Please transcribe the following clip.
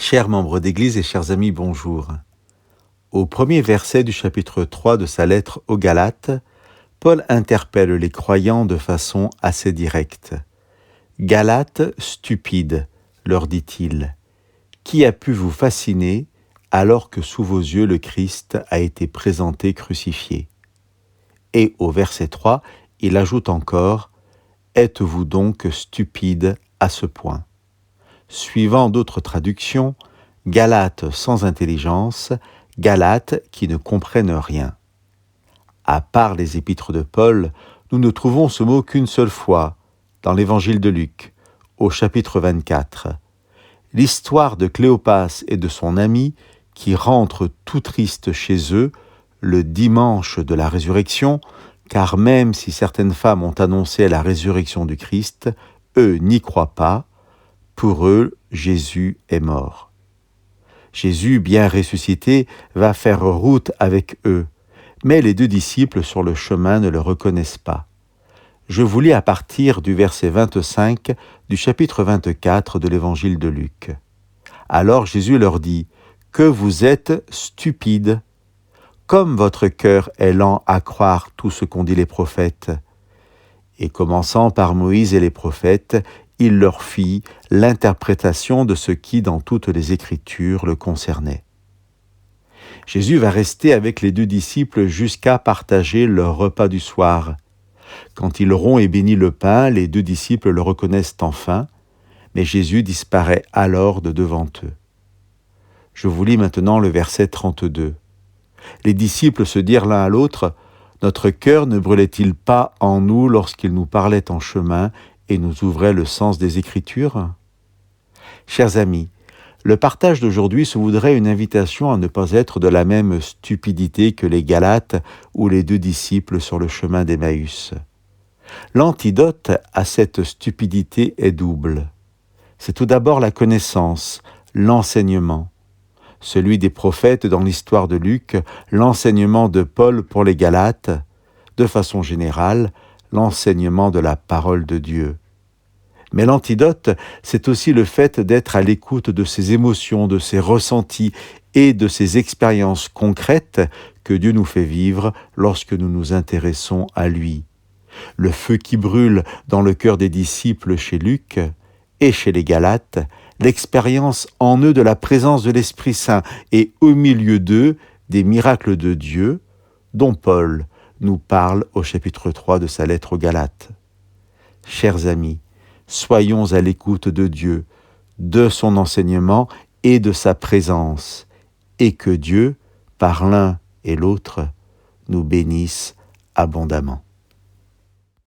Chers membres d'Église et chers amis, bonjour. Au premier verset du chapitre 3 de sa lettre aux Galates, Paul interpelle les croyants de façon assez directe. « Galates stupides, leur dit-il, qui a pu vous fasciner alors que sous vos yeux le Christ a été présenté crucifié ?» Et au verset 3, il ajoute encore « Êtes-vous donc stupides à ce point ?» Suivant d'autres traductions, Galates sans intelligence, Galates qui ne comprennent rien. À part les épîtres de Paul, nous ne trouvons ce mot qu'une seule fois, dans l'évangile de Luc, au chapitre 24. L'histoire de Cléopas et de son ami qui rentrent tout tristes chez eux le dimanche de la résurrection, car même si certaines femmes ont annoncé la résurrection du Christ, eux n'y croient pas. Pour eux, Jésus est mort. Jésus, bien ressuscité, va faire route avec eux, mais les deux disciples sur le chemin ne le reconnaissent pas. Je vous lis à partir du verset 25 du chapitre 24 de l'évangile de Luc. Alors Jésus leur dit « Que vous êtes stupides, comme votre cœur est lent à croire tout ce qu'ont dit les prophètes. » Et commençant par Moïse et les prophètes, il leur fit l'interprétation de ce qui, dans toutes les Écritures, le concernait. Jésus va rester avec les deux disciples jusqu'à partager leur repas du soir. Quand il rompt et bénit le pain, les deux disciples le reconnaissent enfin, mais Jésus disparaît alors de devant eux. Je vous lis maintenant le verset 32. Les disciples se dirent l'un à l'autre, « Notre cœur ne brûlait-il pas en nous lorsqu'il nous parlait en chemin et nous ouvrait le sens des Écritures ?» Chers amis, le partage d'aujourd'hui se voudrait une invitation à ne pas être de la même stupidité que les Galates ou les deux disciples sur le chemin d'Emmaüs. L'antidote à cette stupidité est double. C'est tout d'abord la connaissance, l'enseignement. Celui des prophètes dans l'histoire de Luc, l'enseignement de Paul pour les Galates, de façon générale, l'enseignement de la parole de Dieu. Mais l'antidote, c'est aussi le fait d'être à l'écoute de ses émotions, de ses ressentis et de ses expériences concrètes que Dieu nous fait vivre lorsque nous nous intéressons à lui. Le feu qui brûle dans le cœur des disciples chez Luc et chez les Galates, l'expérience en eux de la présence de l'Esprit Saint et au milieu d'eux des miracles de Dieu dont Paul nous parle au chapitre 3 de sa lettre aux Galates. Chers amis, soyons à l'écoute de Dieu, de son enseignement et de sa présence, et que Dieu, par l'un et l'autre, nous bénisse abondamment.